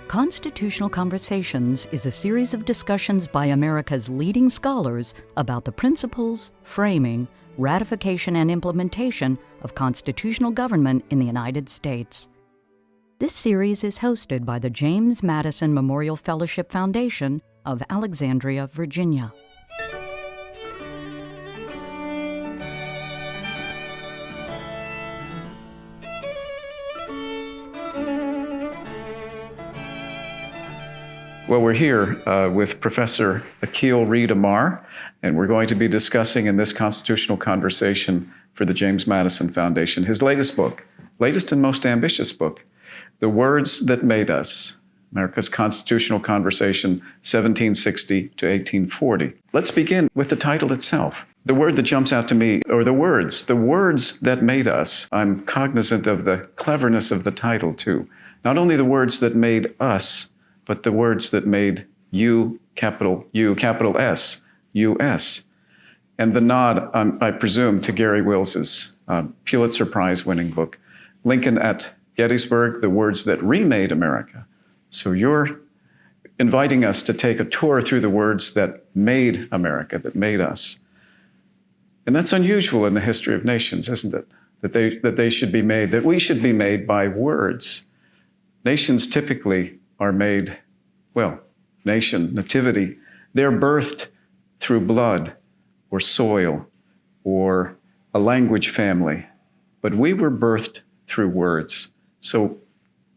Constitutional Conversations is a series of discussions by America's leading scholars about the principles, framing, ratification, and implementation of constitutional government in the United States. This series is hosted by the James Madison Memorial Fellowship Foundation of Alexandria, Virginia. Well, we're here with Professor Akhil Reed Amar, and we're going to be discussing in this constitutional conversation for the James Madison Foundation his latest book, latest and most ambitious book, The Words That Made Us, America's Constitutional Conversation, 1760 to 1840. Let's begin with the title itself. The word that jumps out to me, or the words that made us. I'm cognizant of the cleverness of the title, too. Not only the words that made us, but the words that made you, capital S, U.S. And the nod, I presume, to Gary Wills's Pulitzer Prize-winning book, Lincoln at Gettysburg, The Words That Remade America. So you're inviting us to take a tour through the words that made America, that made us. And that's unusual in the history of nations, isn't it? That they should be made, that we should be made by words. Nations typically are made, nativity, they're birthed through blood or soil or a language family. But we were birthed through words. So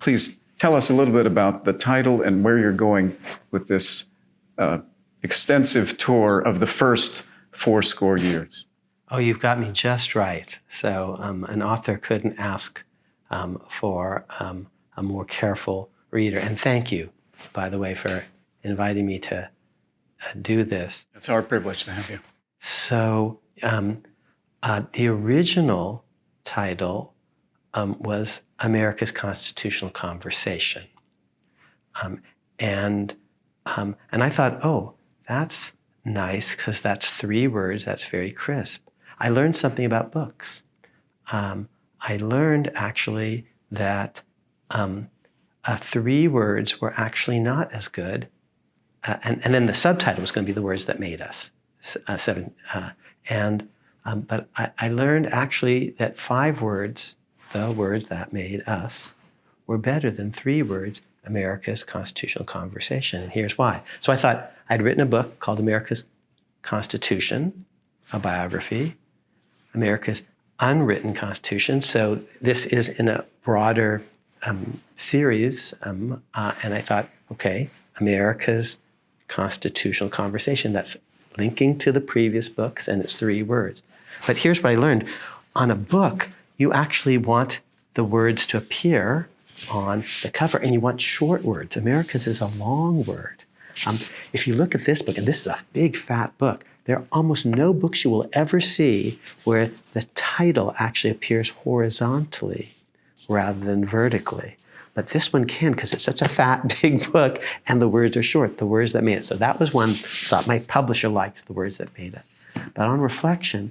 please tell us a little bit about the title and where you're going with this extensive tour of the first 80 years. Oh, you've got me just right. So an author couldn't ask for a more careful reader. And thank you, by the way, for inviting me to do this. It's our privilege to have you. So the original title was America's Constitutional Conversation. And I thought, oh, that's nice because that's 3 words, that's very crisp. I learned something about books. I learned actually that 3 words were actually not as good. And then the subtitle was going to be The Words That Made Us. But I learned actually that 5 words, the words that made us, were better than 3 words, America's Constitutional Conversation. And here's why. So I thought I'd written a book called America's Constitution, a biography, America's Unwritten Constitution. So this is in a broader series, and I thought, okay, America's Constitutional Conversation, that's linking to the previous books, and it's 3 words. But here's what I learned. On a book, you actually want the words to appear on the cover, and you want short words. America's is a long word. If you look at this book, and this is a big, fat book, there are almost no books you will ever see where the title actually appears horizontally rather than vertically. But this one can, because it's such a fat, big book, and the words are short, The Words That Made Us. So that was one thought my publisher liked, The Words That Made Us. But on reflection,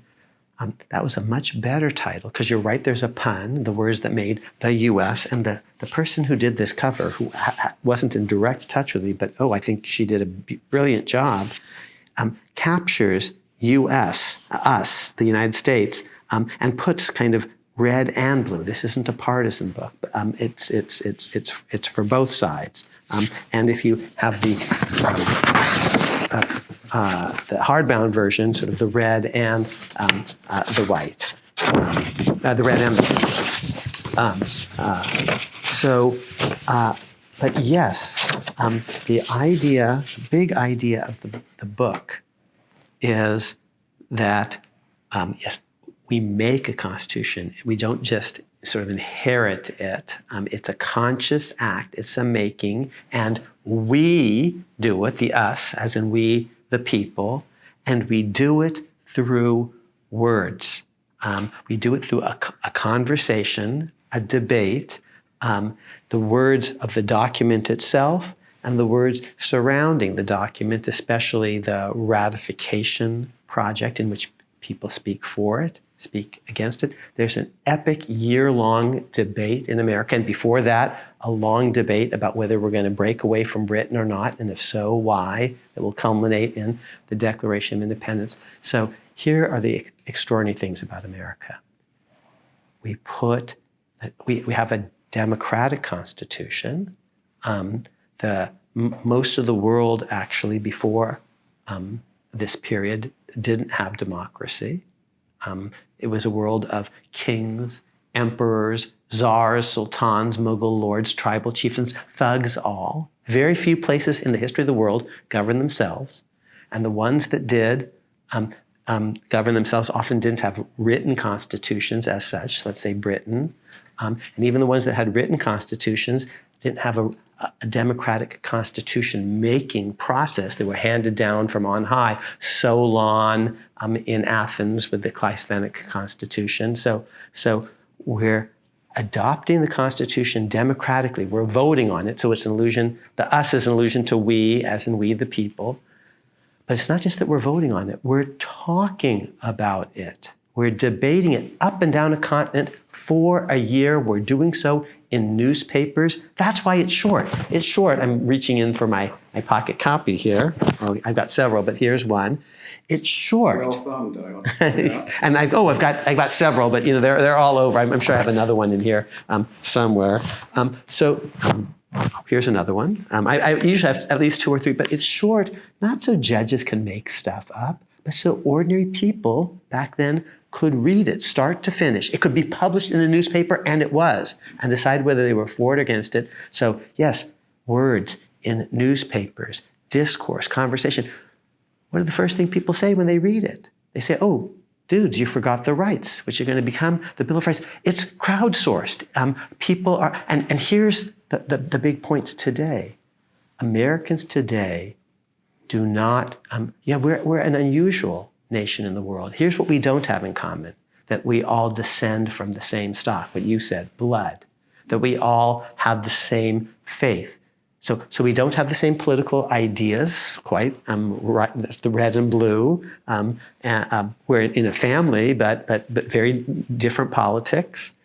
that was a much better title, because you're right, there's a pun, The Words That Made the U.S., and the person who did this cover, who wasn't in direct touch with me, but I think she did a brilliant job, captures U.S., us, the United States, and puts kind of red and blue. This isn't a partisan book, but it's for both sides. And if you have the hardbound version, sort of the red and the white, the red and the but yes, the big idea of the book is that yes, we make a constitution. We don't just sort of inherit it. It's a conscious act. It's a making. And we do it, the us, as in we, the people, and we do it through words. We do it through a conversation, a debate, the words of the document itself, and the words surrounding the document, especially the ratification project in which people speak for it, speak against it. There's an epic year-long debate in America, and before that, a long debate about whether we're going to break away from Britain or not, and if so, why. It will culminate in the Declaration of Independence. So here are the extraordinary things about America. We have a democratic constitution. Most of the world actually before this period didn't have democracy. It was a world of kings, emperors, czars, sultans, Mughal lords, tribal chieftains, thugs all. Very few places in the history of the world govern themselves. And the ones that did govern themselves often didn't have written constitutions as such, let's say Britain. And even the ones that had written constitutions didn't have a democratic constitution-making process. They were handed down from on high. Solon in Athens with the Cleisthenic Constitution. So we're adopting the Constitution democratically. We're voting on it, so it's an allusion. The us is an allusion to we, as in we the people. But it's not just that we're voting on it. We're talking about it. We're debating it up and down a continent for a year. We're doing so in newspapers. That's why it's short. It's short. I'm reaching in for my pocket copy here. Oh, I've got several, but here's one. It's short. Well thumbed. And I've got several, but they're all over. I'm sure I have another one in here somewhere. Here's another one. I usually have at least 2 or 3, but it's short, not so judges can make stuff up, but so ordinary people back then could read it start to finish. It could be published in a newspaper, and it was, and decide whether they were for it or against it. So yes, words in newspapers, discourse, conversation. What are the first thing people say when they read it? They say, oh, dudes, you forgot the rights, which are going to become the Bill of Rights. It's crowdsourced. People are, and here's the big points today. Americans today do not, we're an unusual nation in the world. Here's what we don't have in common, that we all descend from the same stock, what you said, blood, that we all have the same faith. So we don't have the same political ideas, quite, right, the red and blue. We're in a family, but very different politics,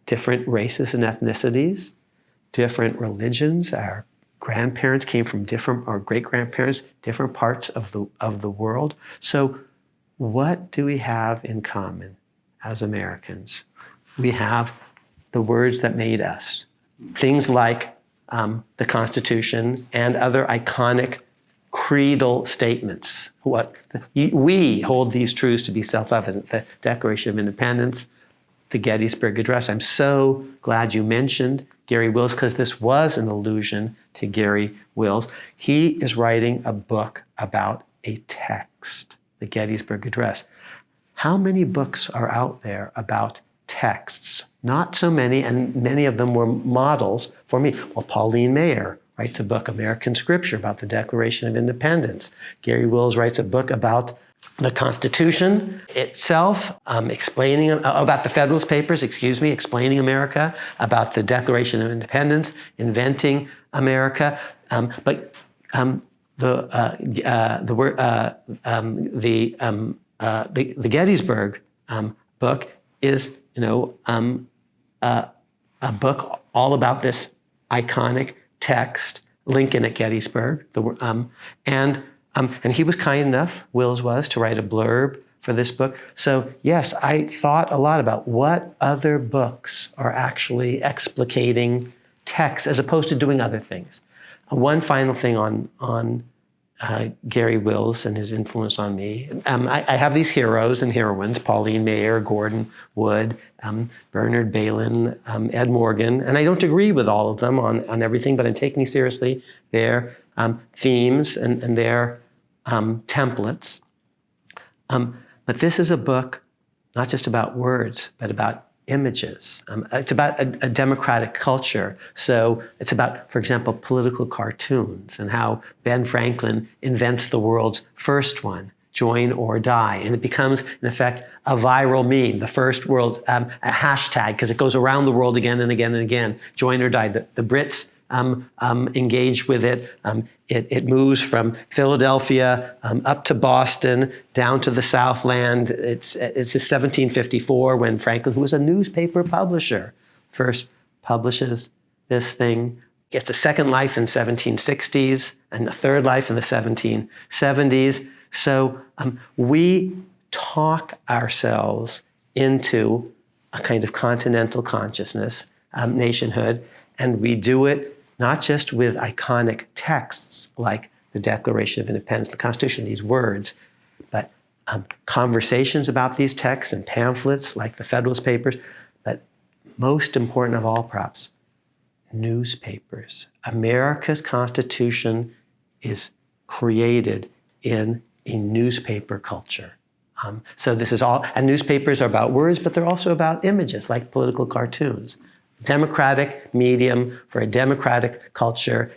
different races and ethnicities, different religions. Our grandparents came from different, or great-grandparents, different parts of the world. So what do we have in common as Americans? We have the words that made us. Things like the Constitution and other iconic creedal statements. We hold these truths to be self-evident. The Declaration of Independence, the Gettysburg Address. I'm so glad you mentioned Gary Wills, because this was an allusion to Gary Wills. He is writing a book about a text, the Gettysburg Address. How many books are out there about texts? Not so many, and many of them were models for me. Well, Pauline Maier writes a book, American Scripture, about the Declaration of Independence. Gary Wills writes a book about the Constitution itself, explaining about the Federalist Papers, explaining America, about the Declaration of Independence, inventing America. The Gettysburg book is, a book all about this iconic text, Lincoln at Gettysburg, and he was kind enough, Wills was, to write a blurb for this book. So yes, I thought a lot about what other books are actually explicating text as opposed to doing other things. One final thing on Gary Wills and his influence on me. I have these heroes and heroines, Pauline Maier, Gordon Wood, Bernard Bailyn, Ed Morgan, and I don't agree with all of them on everything, but I'm taking seriously their themes and their templates. But this is a book not just about words, but about images. It's about a democratic culture. So it's about, for example, political cartoons and how Ben Franklin invents the world's first one, Join or Die. And it becomes, in effect, a viral meme, the first world's a hashtag, because it goes around the world again and again and again, Join or Die. The Brits engage with it. It moves from Philadelphia up to Boston, down to the Southland. It's 1754 when Franklin, who was a newspaper publisher, first publishes this thing, gets a second life in 1760s and a third life in the 1770s. So we talk ourselves into a kind of continental consciousness, nationhood, and we do it not just with iconic texts like the Declaration of Independence, the Constitution, these words, but conversations about these texts and pamphlets like the Federalist Papers, but most important of all, perhaps, newspapers. America's Constitution is created in a newspaper culture. So this is all, and newspapers are about words, but they're also about images like political cartoons. Democratic medium for a democratic culture.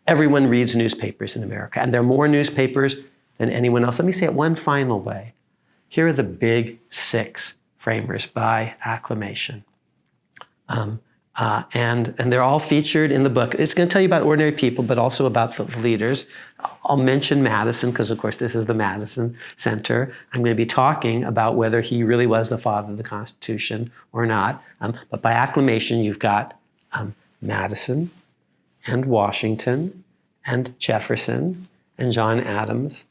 Everyone reads newspapers in America, and there are more newspapers than anyone else. Let me say it one final way. Here are the big 6 framers by acclamation. And they're all featured in the book. It's going to tell you about ordinary people, but also about the leaders. I'll mention Madison, because of course this is the Madison Center. I'm going to be talking about whether he really was the father of the Constitution or not. But by acclamation, you've got Madison and Washington and Jefferson and John Adams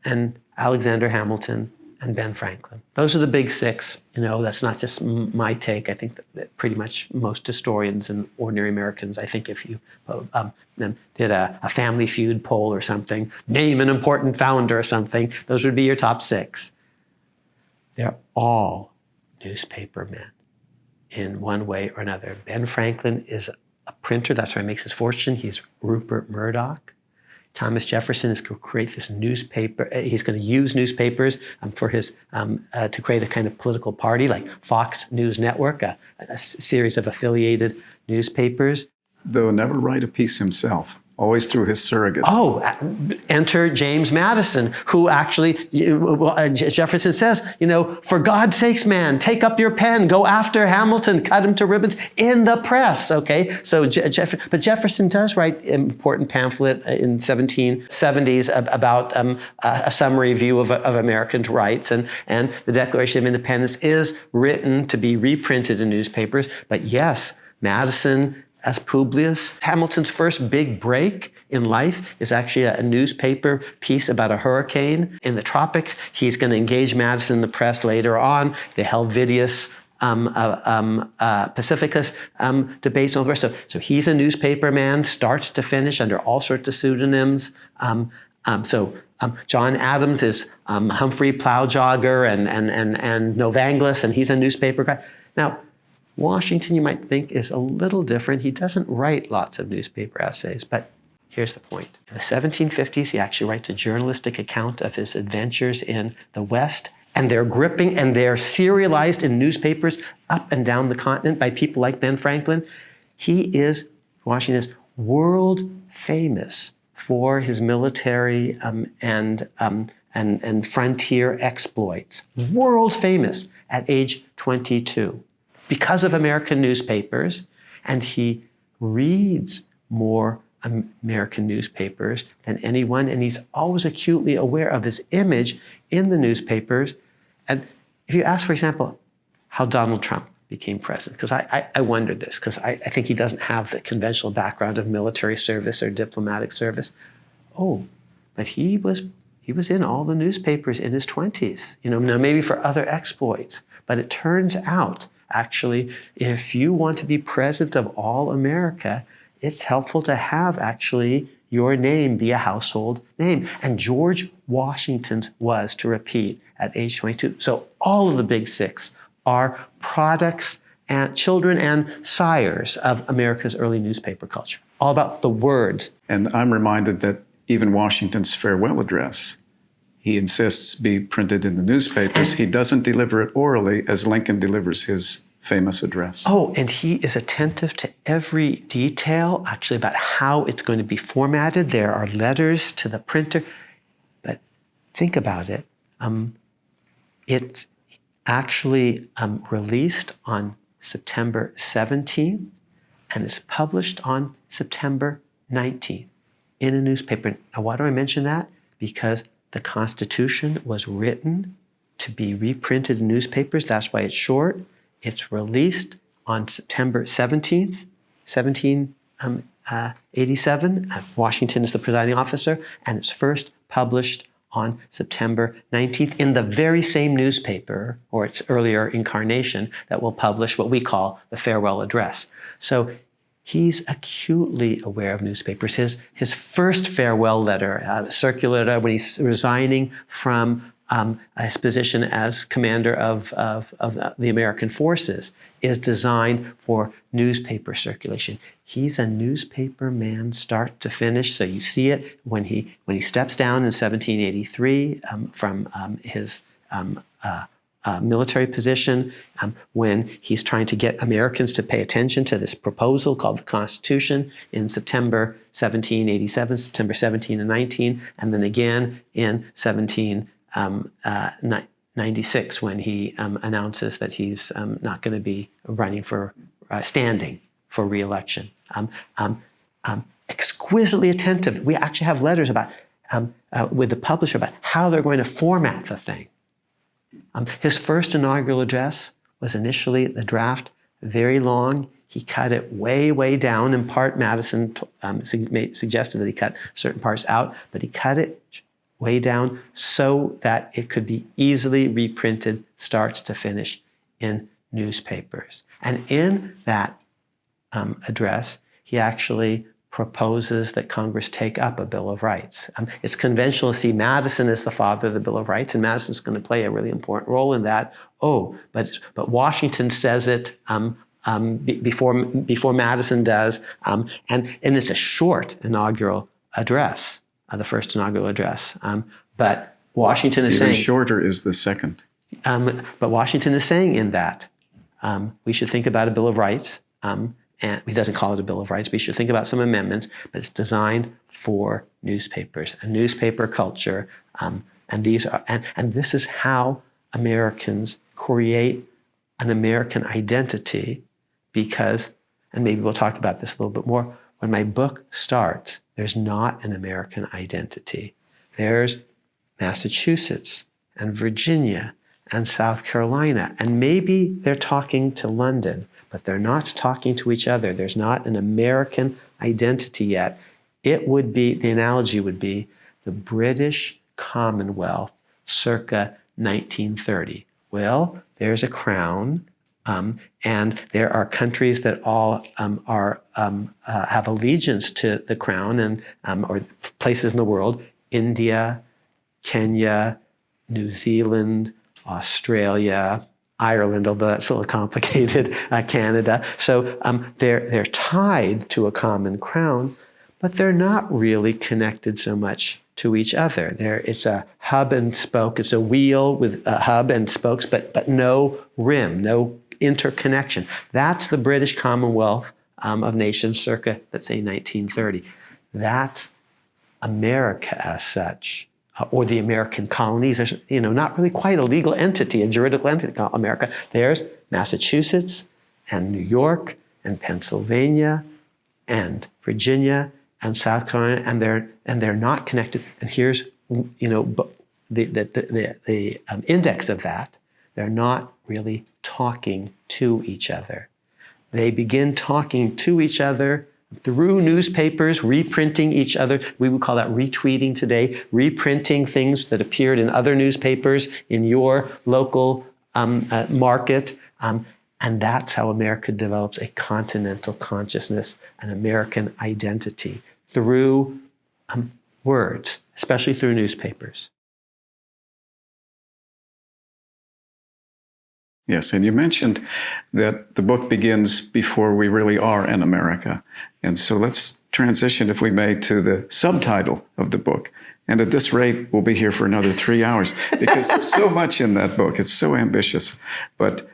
and Alexander Hamilton and Ben Franklin. Those are the big 6. That's not just my take. I think that pretty much most historians and ordinary Americans, I think if you did a Family Feud poll or something, name an important founder or something, those would be your top 6. They're all newspaper men in one way or another. Ben Franklin is a printer. That's where he makes his fortune. He's Rupert Murdoch. Thomas Jefferson is going to create this newspaper. He's going to use newspapers for his to create a kind of political party like Fox News Network, a series of affiliated newspapers. Though never write a piece himself, always through his surrogates. Oh, enter James Madison, who actually, Jefferson says, for God's sakes, man, take up your pen, go after Hamilton, cut him to ribbons in the press, okay? So, but Jefferson does write an important pamphlet in 1770s about a summary view of American rights, and the Declaration of Independence is written to be reprinted in newspapers, but yes, Madison, as Publius. Hamilton's first big break in life is actually a newspaper piece about a hurricane in the tropics. He's going to engage Madison in the press later on. The Helvidius Pacificus debates and all the rest. So he's a newspaper man, start to finish, under all sorts of pseudonyms. John Adams is Humphrey Plowjogger and Novanglis, and he's a newspaper guy. Now, Washington, you might think, is a little different. He doesn't write lots of newspaper essays, but here's the point. In the 1750s, he actually writes a journalistic account of his adventures in the West, and they're gripping, and they're serialized in newspapers up and down the continent by people like Ben Franklin. Washington is world famous for his military and frontier exploits. World famous at age 22. Because of American newspapers, and he reads more American newspapers than anyone, and he's always acutely aware of this image in the newspapers. And if you ask, for example, how Donald Trump became president, because I wondered this, because I think he doesn't have the conventional background of military service or diplomatic service. Oh, but he was in all the newspapers in his 20s, now maybe for other exploits. But it turns out, actually, if you want to be president of all America, it's helpful to have actually your name be a household name. And George Washington's was, to repeat, at age 22. So all of the big 6 are products and children and sires of America's early newspaper culture. All about the words. And I'm reminded that even Washington's farewell address, he insists be printed in the newspapers. He doesn't deliver it orally as Lincoln delivers his famous address. Oh, and he is attentive to every detail, actually, about how it's going to be formatted. There are letters to the printer. But think about it. It's actually released on September 17th. and it's published on September 19th in a newspaper. Now, why do I mention that? Because the Constitution was written to be reprinted in newspapers. That's why it's short. It's released on September 17th, 1787. Washington is the presiding officer, and it's first published on September 19th in the very same newspaper, or its earlier incarnation, that will publish what we call the farewell address. So he's acutely aware of newspapers. His first farewell letter, circulated when he's resigning from his position as commander of the American forces, is designed for newspaper circulation. He's a newspaper man start to finish. So you see it when he steps down in 1783 from his military position, when he's trying to get Americans to pay attention to this proposal called the Constitution in September 1787, September 17 and 19, and then again in 1796 when he announces that he's not going to be running for standing for re-election. Exquisitely attentive. We actually have letters about with the publisher about how they're going to format the thing. His first inaugural address was initially the draft, very long. He cut it way, way down. In part, Madison suggested that he cut certain parts out, but he cut it way down so that it could be easily reprinted, start to finish, in newspapers. And in that address, he actually proposes that Congress take up a Bill of Rights. It's conventional to see Madison as the father of the Bill of Rights, and Madison's going to play a really important role in that. But Washington says it before Madison does, and it's a short inaugural address, the first inaugural address. But Washington is saying... Even shorter is the second. But Washington is saying in that we should think about a Bill of Rights. And he doesn't call it a Bill of Rights, but he should think about some amendments, but it's designed for newspapers, a newspaper culture. And this is how Americans create an American identity, because, and maybe we'll talk about this a little bit more, when my book starts, there's not an American identity. There's Massachusetts and Virginia and South Carolina, and maybe they're talking to London, but they're not talking to each other. There's not an American identity yet. It would be, the analogy would be the British Commonwealth circa 1930. Well, there's a crown, and there are countries that all have allegiance to the crown, and or places in the world: India, Kenya, New Zealand, Australia, Ireland, although that's a little complicated, Canada. So they're tied to a common crown, but they're not really connected so much to each other. It's a hub and spoke. It's a wheel with a hub and spokes, but no rim, no interconnection. That's the British Commonwealth of nations circa, let's say, 1930. That's America as such. Or the American colonies. There's, not really quite a legal entity, a juridical entity called America. There's Massachusetts and New York and Pennsylvania and Virginia and South Carolina, and they're not connected. And here's, the index of that. They're not really talking to each other. They begin talking to each other through newspapers, reprinting each other. We would call that retweeting today, reprinting things that appeared in other newspapers in your local market. And that's how America develops a continental consciousness, an American identity, through words, especially through newspapers. Yes, and you mentioned that the book begins before we really are in America. And so let's transition, if we may, to the subtitle of the book. And at this rate, we'll be here for another 3 hours, because there's so much in that book. It's so ambitious. But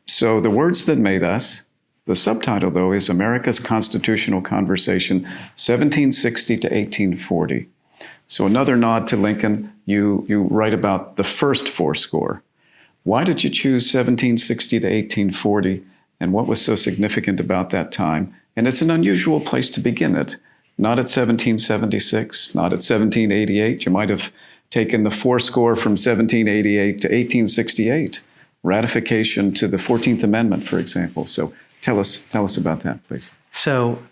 so The Words That Made Us, the subtitle, though, is America's Constitutional Conversation, 1760 to 1840. So another nod to Lincoln. You write about the first fourscore. Why did you choose 1760 to 1840 and what was so significant about that time. And it's an unusual place to begin it. Not at 1776, not at 1788. You might have taken the fourscore from 1788 to 1868, ratification to the 14th Amendment, for example. So tell us about that, please. So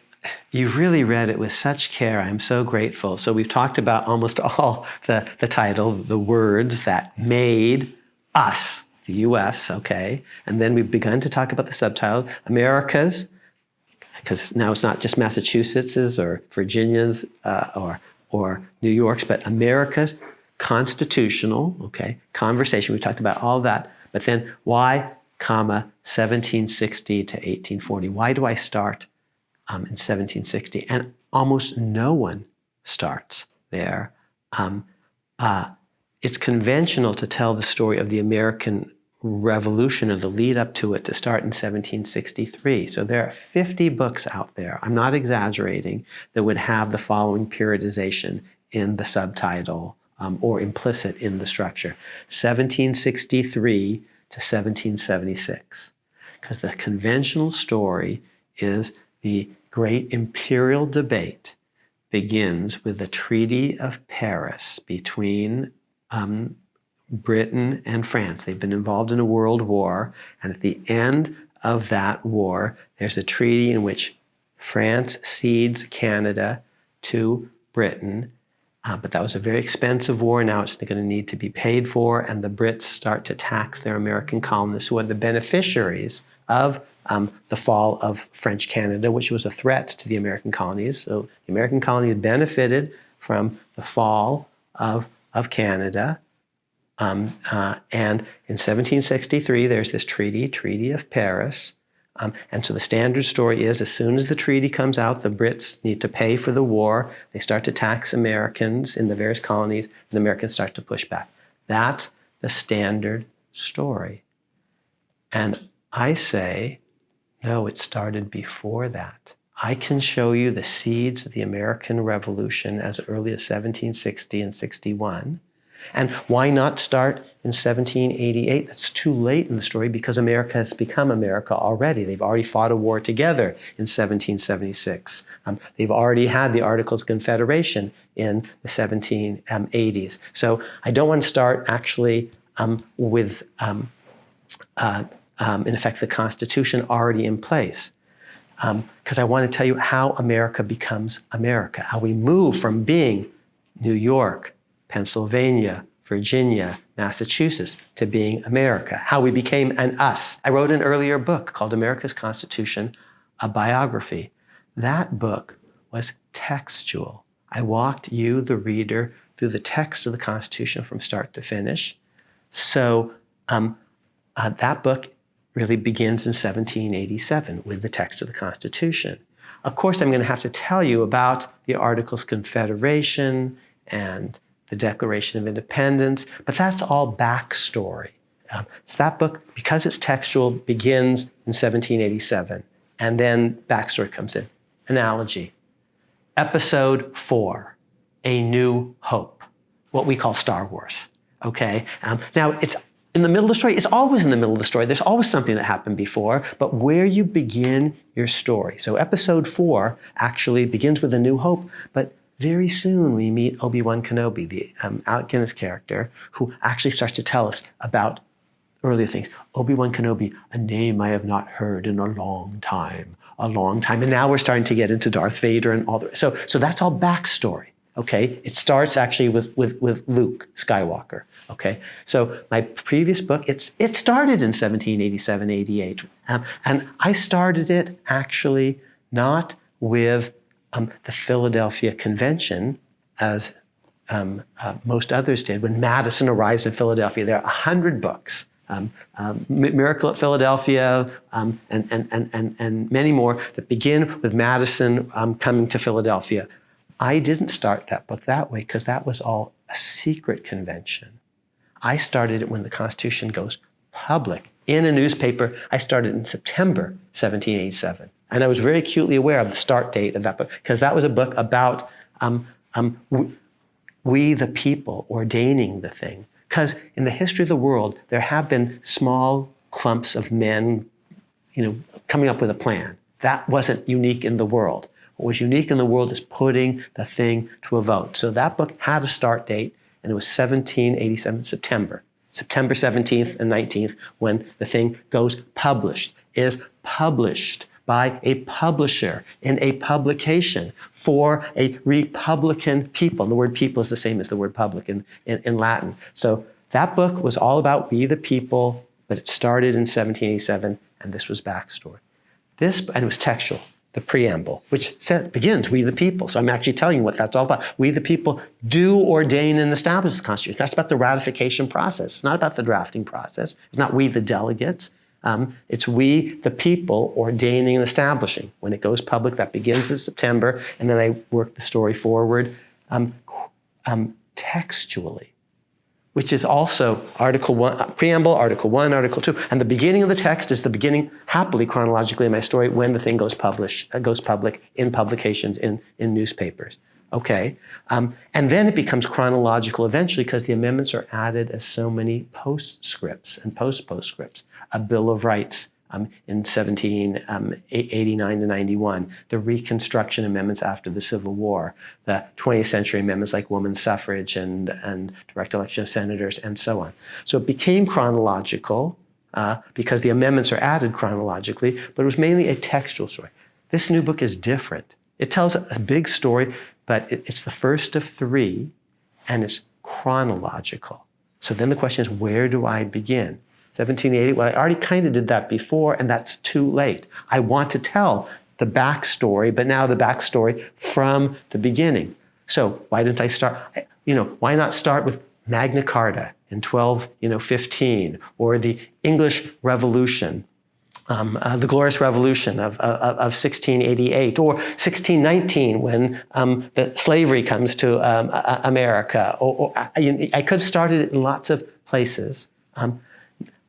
you've really read it with such care. I'm so grateful. So we've talked about almost all the title, the words that made us, the U.S., okay? And then we've begun to talk about the subtitle, America's, because now it's not just Massachusetts's or Virginia's or New York's, but America's constitutional, okay, conversation. We talked about all that. But then why, 1760 to 1840? Why do I start in 1760? And almost no one starts there. It's conventional to tell the story of the American Revolution or the lead up to it to start in 1763. So there are 50 books out there, I'm not exaggerating, that would have the following periodization in the subtitle or implicit in the structure. 1763 to 1776. Because the conventional story is the great imperial debate begins with the Treaty of Paris between Britain and France. They've been involved in a world war, and at the end of that war, there's a treaty in which France cedes Canada to Britain, but that was a very expensive war. Now it's going to need to be paid for, and the Brits start to tax their American colonists, who are the beneficiaries of the fall of French Canada, which was a threat to the American colonies. So the American colonies benefited from the fall of Canada. And in 1763, there's this Treaty of Paris. And so the standard story is, as soon as the treaty comes out, the Brits need to pay for the war. They start to tax Americans in the various colonies, and the Americans start to push back. That's the standard story. And I say, no, it started before that. I can show you the seeds of the American Revolution as early as 1760 and 61. And why not start in 1788? That's too late in the story because America has become America already. They've already fought a war together in 1776. They've already had the Articles of Confederation in the 1780s. So I don't want to start actually with, in effect, the Constitution already in place. Because I want to tell you how America becomes America, how we move from being New York, Pennsylvania, Virginia, Massachusetts, to being America, how we became an us. I wrote an earlier book called America's Constitution, a biography. That book was textual. I walked you, the reader, through the text of the Constitution from start to finish. So that book really begins in 1787 with the text of the Constitution. Of course, I'm going to have to tell you about the Articles of Confederation and the Declaration of Independence, but that's all backstory. So that book, because it's textual, begins in 1787, and then backstory comes in. Analogy. Episode 4, A New Hope, what we call Star Wars, okay? Now, it's in the middle of the story. It's always in the middle of the story. There's always something that happened before, but where you begin your story. So episode 4 actually begins with A New Hope, but very soon we meet Obi-Wan Kenobi, the Alec Guinness character, who actually starts to tell us about earlier things. Obi-Wan Kenobi, a name I have not heard in a long time. And now we're starting to get into Darth Vader and all the so that's all backstory. Okay, it starts actually with Luke Skywalker. Okay, so my previous book, it started in 1787, 88, and I started it actually not with the Philadelphia Convention, as most others did. When Madison arrives in Philadelphia, there are 100 books, Miracle at Philadelphia, and many more that begin with Madison coming to Philadelphia. I didn't start that book that way because that was all a secret convention. I started it when the Constitution goes public in a newspaper. I started in September 1787. And I was very acutely aware of the start date of that book because that was a book about we the people ordaining the thing. Because in the history of the world, there have been small clumps of men, coming up with a plan. That wasn't unique in the world. What was unique in the world is putting the thing to a vote. So that book had a start date, and it was 1787, September 17th and 19th, when the thing goes published, is published by a publisher in a publication for a Republican people. And the word people is the same as the word public in Latin. So that book was all about we the people, but it started in 1787, and this was backstory. And it was textual, the preamble, which begins, we the people. So I'm actually telling you what that's all about. We the people do ordain and establish the Constitution. That's about the ratification process. It's not about the drafting process. It's not we the delegates. It's we the people ordaining and establishing. When it goes public, that begins in September, and then I work the story forward textually, which is also Article 1, Preamble, Article 1, Article 2. And the beginning of the text is the beginning, happily, chronologically, in my story, when the thing goes public in publications, in newspapers. Okay? And then it becomes chronological eventually because the amendments are added as so many postscripts and postscripts. A Bill of Rights in 1789 to 91, the Reconstruction Amendments after the Civil War, the 20th century amendments like women's suffrage and direct election of senators, and so on. So it became chronological because the amendments are added chronologically, but it was mainly a textual story. This new book is different. It tells a big story, but it's the first of three, and it's chronological. So then the question is, where do I begin? 1780, well, I already kind of did that before, and that's too late. I want to tell the backstory, but now the backstory from the beginning. So why didn't I start, why not start with Magna Carta in 1215, or the English Revolution, the Glorious Revolution of 1688, or 1619 when the slavery comes to America. Or I could have started it in lots of places.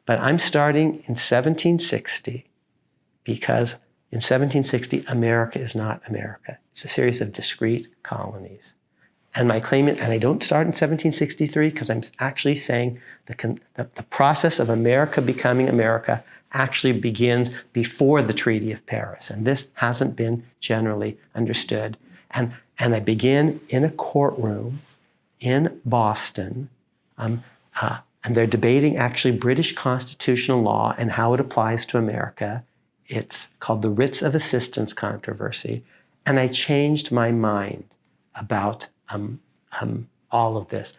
But I'm starting in 1760 because in 1760, America is not America. It's a series of discrete colonies. And my claim, and I don't start in 1763 because I'm actually saying the process of America becoming America actually begins before the Treaty of Paris. And this hasn't been generally understood. And I begin in a courtroom in Boston, and they're debating actually British constitutional law and how it applies to America. It's called the Writs of Assistance controversy. And I changed my mind about all of this.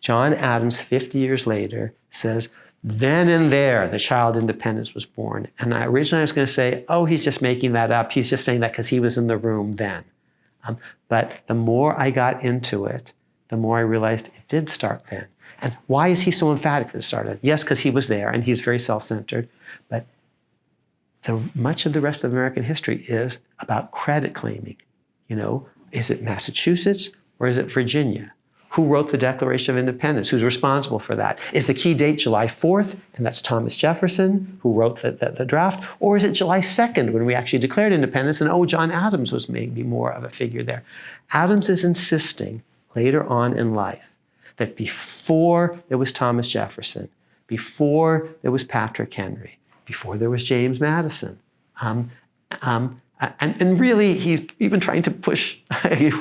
John Adams, 50 years later, says, then and there, the child independence was born. And originally I was going to say, oh, he's just making that up. He's just saying that because he was in the room then. But the more I got into it, the more I realized it did start then. And why is he so emphatic that it started? Yes, because he was there and he's very self-centered, but much of the rest of American history is about credit claiming. Is it Massachusetts or is it Virginia? Who wrote the Declaration of Independence? Who's responsible for that? Is the key date July 4th, and that's Thomas Jefferson, who wrote the draft? Or is it July 2nd when we actually declared independence, and John Adams was maybe more of a figure there? Adams is insisting later on in life that before there was Thomas Jefferson, before there was Patrick Henry, before there was James Madison, and really he's even trying to push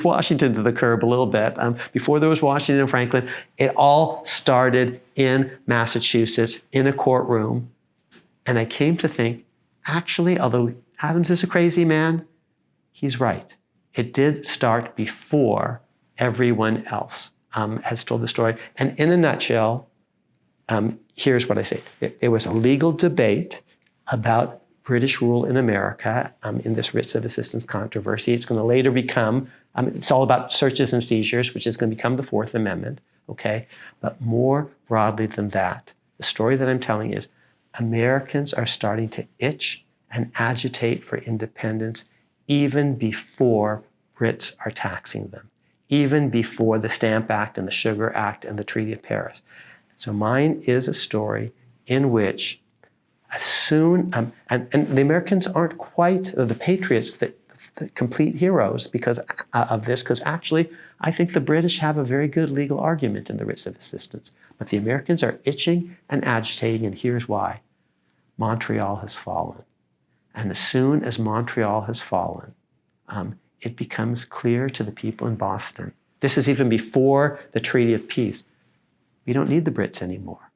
Washington to the curb a little bit. Before there was Washington and Franklin, it all started in Massachusetts in a courtroom. And I came to think, actually, although Adams is a crazy man, he's right. It did start before everyone else has told the story. And in a nutshell, here's what I say. There was a legal debate about British rule in America in this Writs of Assistance controversy. It's going to later become, it's all about searches and seizures, which is going to become the Fourth Amendment, okay? But more broadly than that, the story that I'm telling is Americans are starting to itch and agitate for independence even before Brits are taxing them, even before the Stamp Act and the Sugar Act and the Treaty of Paris. So mine is a story in which as soon, and the Americans aren't quite the patriots, the complete heroes because of this, because actually I think the British have a very good legal argument in the Writs of Assistance. But the Americans are itching and agitating, and here's why. Montreal has fallen. And as soon as Montreal has fallen, it becomes clear to the people in Boston. This is even before the Treaty of Peace. We don't need the Brits anymore.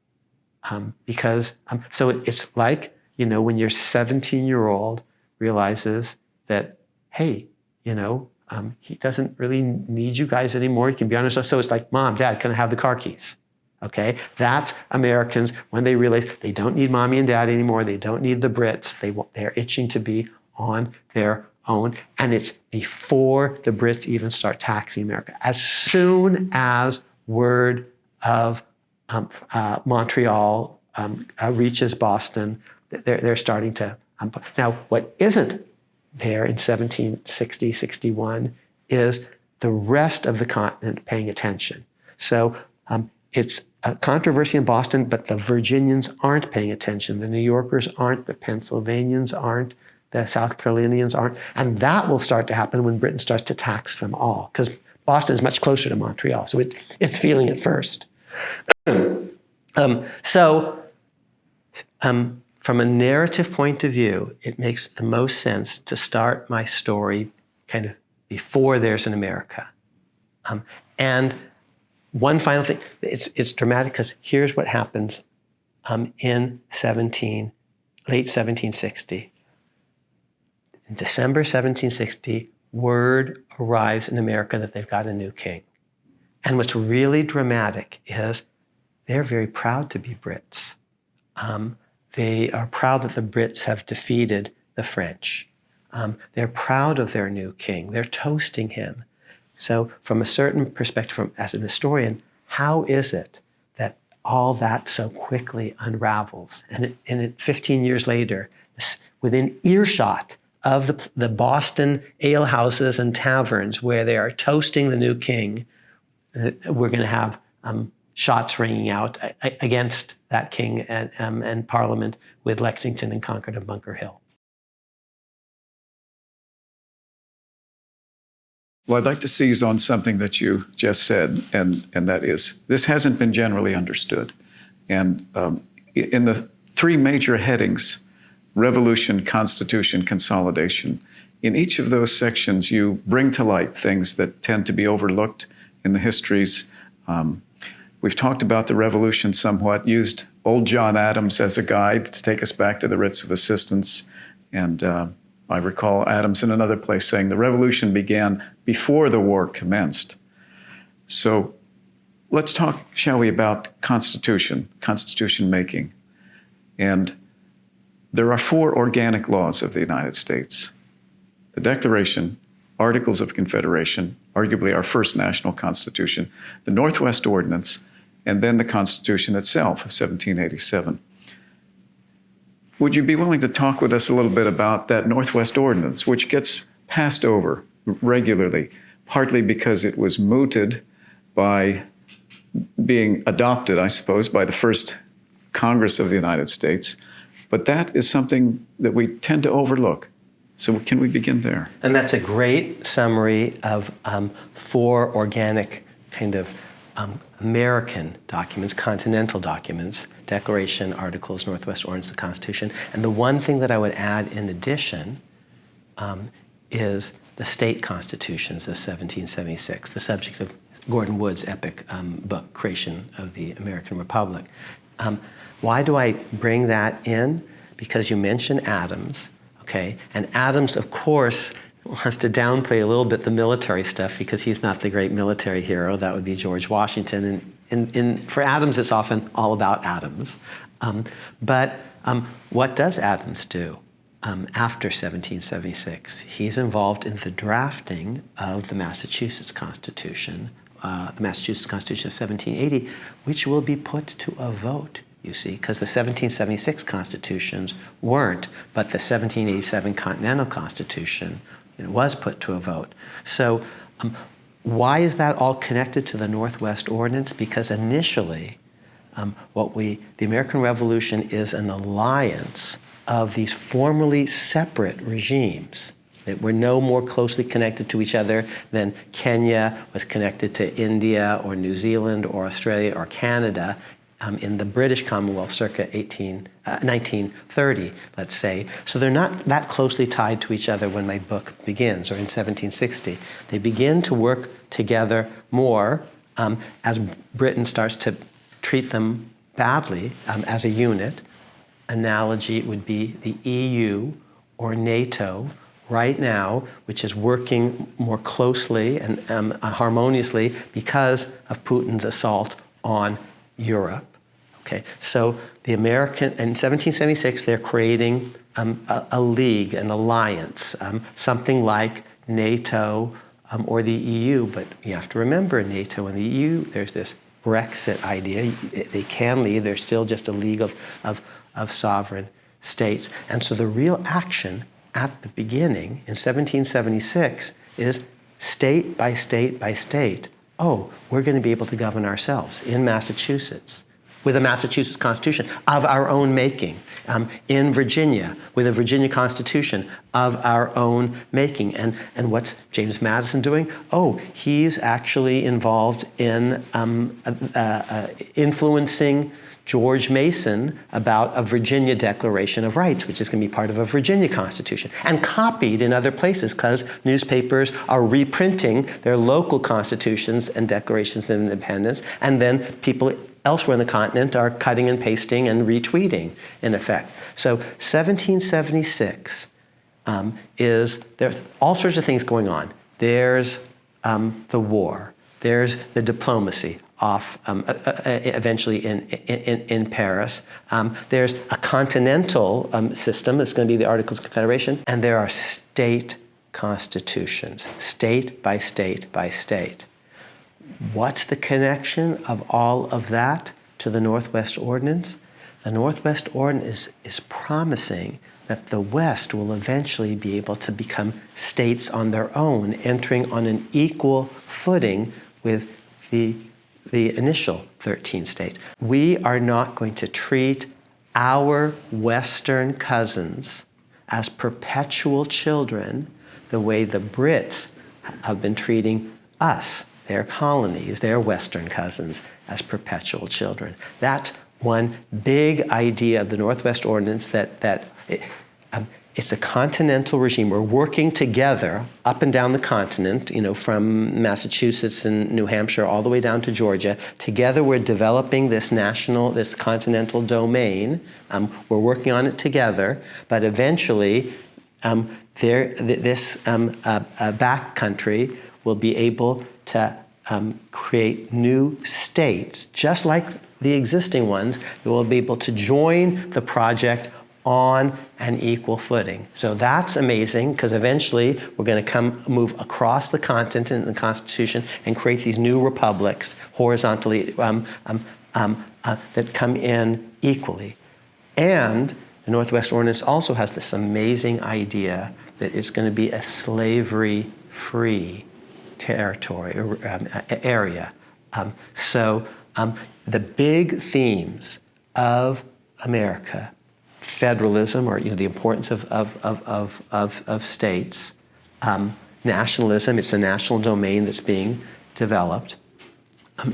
So it's like, when your 17-year-old realizes that, hey, he doesn't really need you guys anymore. He can be on himself. So it's like, Mom, Dad, can I have the car keys? Okay, that's Americans when they realize they don't need Mommy and Dad anymore. They don't need the Brits. They're itching to be on their own. And it's before the Brits even start taxing America. As soon as word of Montreal reaches Boston, they're starting to. Now, what isn't there in 1760, 61 is the rest of the continent paying attention. So it's a controversy in Boston, but the Virginians aren't paying attention. The New Yorkers aren't. The Pennsylvanians aren't. The South Carolinians aren't. And that will start to happen when Britain starts to tax them all, because Boston is much closer to Montreal. So it's feeling it first. From a narrative point of view, it makes the most sense to start my story kind of before there's an America. And one final thing, it's dramatic because here's what happens in late 1760. In December 1760, word arrives in America that they've got a new king. And what's really dramatic is they're very proud to be Brits. They are proud that the Brits have defeated the French. They're proud of their new king. They're toasting him. So from a certain perspective, as an historian, how is it that all that so quickly unravels? And 15 years later, within earshot of the Boston alehouses and taverns where they are toasting the new king, we're going to have shots ringing out against that king and Parliament with Lexington and Concord and Bunker Hill. Well, I'd like to seize on something that you just said, and that is, this hasn't been generally understood. And in the three major headings, revolution, constitution, consolidation, in each of those sections, you bring to light things that tend to be overlooked in the histories. We've talked about the revolution somewhat, used old John Adams as a guide to take us back to the writs of assistance. And I recall Adams in another place saying the revolution began before the war commenced. So let's talk, shall we, about constitution making. And there are 4 organic laws of the United States. The Declaration, Articles of Confederation, arguably our first national constitution, the Northwest Ordinance, and then the Constitution itself of 1787. Would you be willing to talk with us a little bit about that Northwest Ordinance, which gets passed over regularly, partly because it was mooted by being adopted, I suppose, by the first Congress of the United States, but that is something that we tend to overlook. So can we begin there? And that's a great summary of 4 organic kind of American documents, continental documents, Declaration, Articles, Northwest Ordinance, the Constitution. And the one thing that I would add in addition is the state constitutions of 1776, the subject of Gordon Wood's epic book, Creation of the American Republic. Why do I bring that in? Because you mentioned Adams, okay? And Adams, of course, wants to downplay a little bit the military stuff because he's not the great military hero. That would be George Washington. And for Adams, it's often all about Adams. But what does Adams do after 1776? He's involved in the drafting of the Massachusetts Constitution, the Massachusetts Constitution of 1780, which will be put to a vote, you see, because the 1776 constitutions weren't, but the 1787 Continental Constitution was put to a vote. So why is that all connected to the Northwest Ordinance? Because initially, the American Revolution is an alliance of these formerly separate regimes that were no more closely connected to each other than Kenya was connected to India or New Zealand or Australia or Canada in the British Commonwealth circa 1930, let's say. So they're not that closely tied to each other when my book begins, or in 1760. They begin to work together more as Britain starts to treat them badly as a unit. Analogy would be the EU or NATO right now, which is working more closely and harmoniously because of Putin's assault on Europe. Okay, so the American, in 1776, they're creating a league, an alliance, something like NATO or the EU. But you have to remember, NATO and the EU, there's this Brexit idea. They can leave. They're still just a league of sovereign states. And so the real action at the beginning in 1776 is state by state by state. Oh, we're going to be able to govern ourselves in Massachusetts with a Massachusetts Constitution of our own making, in Virginia with a Virginia Constitution of our own making. And what's James Madison doing? Oh, he's actually involved in influencing George Mason about a Virginia Declaration of Rights, which is going to be part of a Virginia Constitution, and copied in other places because newspapers are reprinting their local constitutions and declarations of independence, and then people elsewhere in the continent are cutting and pasting and retweeting, in effect. So 1776 there's all sorts of things going on. There's the war. There's the diplomacy off eventually in Paris. There's a continental system that's going to be the Articles of Confederation, and there are state constitutions, state by state by state. What's the connection of all of that to the Northwest Ordinance? The Northwest Ordinance is promising that the West will eventually be able to become states on their own, entering on an equal footing with the initial 13 states. We are not going to treat our Western cousins as perpetual children the way the Brits have been treating us, their colonies, their Western cousins, as perpetual children. That's one big idea of the Northwest Ordinance, that it's a continental regime. We're working together up and down the continent, from Massachusetts and New Hampshire all the way down to Georgia. Together we're developing this continental domain. We're working on it together, but eventually this backcountry will be able to create new states, just like the existing ones, that will be able to join the project on an equal footing. So that's amazing, because eventually we're going to move across the continent in the Constitution and create these new republics horizontally that come in equally. And the Northwest Ordinance also has this amazing idea that it's going to be a slavery-free territory or area. So the big themes of America: federalism, or the importance of states; nationalism, it's a national domain that's being developed;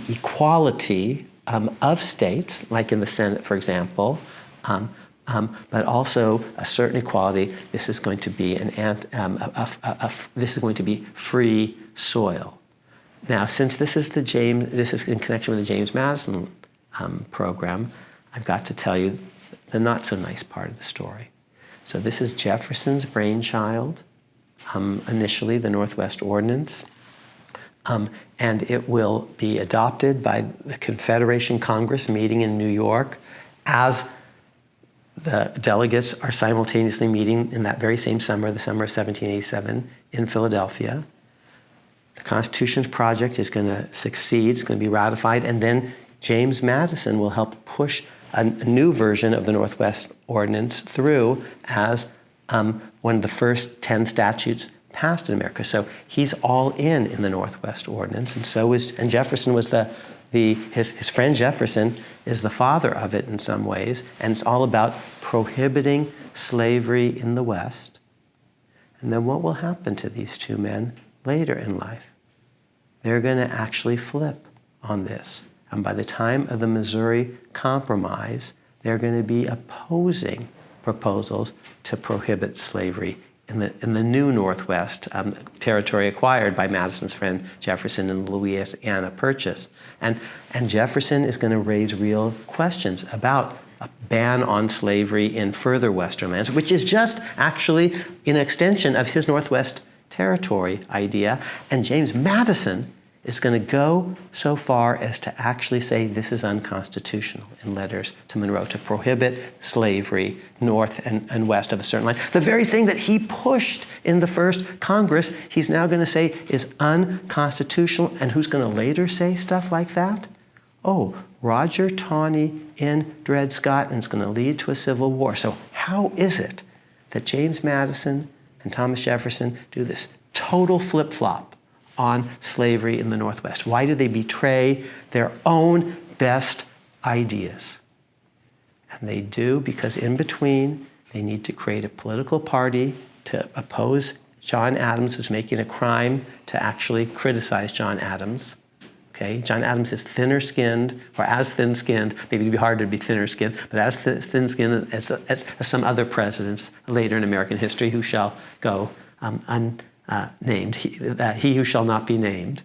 equality of states, like in the Senate, for example, but also a certain equality. This is going to be this is going to be free soil. Now, since this is in connection with the James Madison program, I've got to tell you the not so nice part of the story. So this is Jefferson's brainchild, initially the Northwest Ordinance, and it will be adopted by the Confederation Congress meeting in New York as the delegates are simultaneously meeting in that very same summer, the summer of 1787, in Philadelphia. The Constitution's project is going to succeed, it's going to be ratified, and then James Madison will help push a new version of the Northwest Ordinance through as one of the first 10 statutes passed in America. So he's all in the Northwest Ordinance, and Jefferson was his friend Jefferson is the father of it in some ways, and it's all about prohibiting slavery in the West. And then what will happen to these two men later in life? They're going to actually flip on this, And by the time of the Missouri Compromise, they're going to be opposing proposals to prohibit slavery in the new Northwest, territory acquired by Madison's friend Jefferson in the Louisiana Purchase. And Jefferson is going to raise real questions about a ban on slavery in further western lands, which is just actually an extension of his Northwest Territory idea. And James Madison is going to go so far as to actually say this is unconstitutional in letters to Monroe, to prohibit slavery north and west of a certain line. The very thing that he pushed in the first Congress, he's now going to say is unconstitutional. And who's going to later say stuff like that? Oh, Roger Taney in Dred Scott, and it's going to lead to a civil war. So how is it that James Madison and Thomas Jefferson do this total flip-flop on slavery in the Northwest? Why do they betray their own best ideas? And they do because in between, they need to create a political party to oppose John Adams, who's making a crime to actually criticize John Adams. Okay, John Adams is thinner-skinned, or as thin-skinned, maybe it'd be harder to be thinner-skinned, but as thin-skinned as some other presidents later in American history who shall go unnamed, he who shall not be named.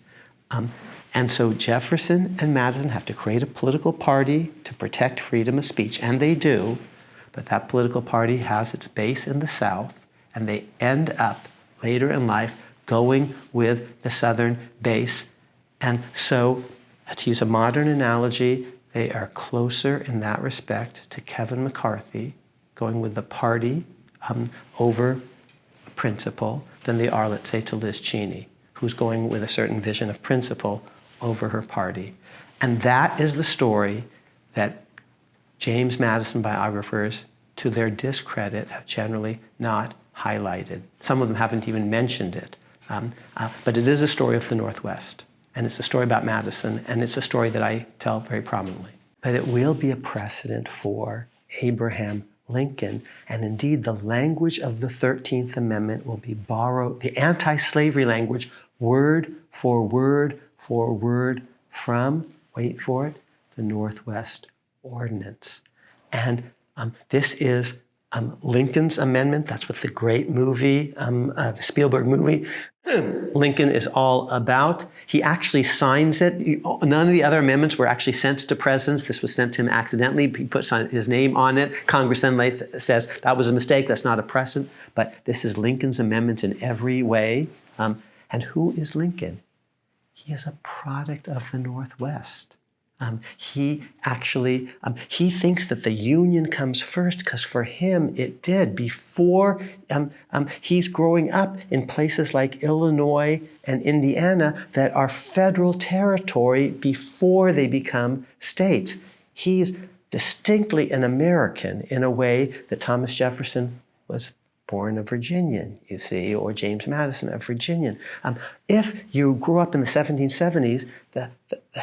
And so Jefferson and Madison have to create a political party to protect freedom of speech, and they do, but that political party has its base in the South, and they end up later in life going with the Southern base. And so, to use a modern analogy, they are closer in that respect to Kevin McCarthy, going with the party over principle, than they are, let's say, to Liz Cheney, who's going with a certain vision of principle over her party. And that is the story that James Madison biographers, to their discredit, have generally not highlighted. Some of them haven't even mentioned it. But it is a story of the Northwest. And it's a story about Madison, and it's a story that I tell very prominently. But it will be a precedent for Abraham Lincoln, and indeed the language of the 13th Amendment will be borrowed, the anti-slavery language, word for word from, wait for it, the Northwest Ordinance. And this is Lincoln's Amendment. That's what the great movie, the Spielberg movie, Lincoln is all about. He actually signs it. None of the other amendments were actually sent to presidents. This was sent to him accidentally. He puts his name on it. Congress then says, that was a mistake. That's not a precedent. But this is Lincoln's amendment in every way. And who is Lincoln? He is a product of the Northwest. He actually, he thinks that the Union comes first because for him it did. Before, he's growing up in places like Illinois and Indiana that are federal territory before they become states. He's distinctly an American in a way that Thomas Jefferson was born a Virginian, you see, or James Madison, a Virginian. If you grew up in the 1770s, the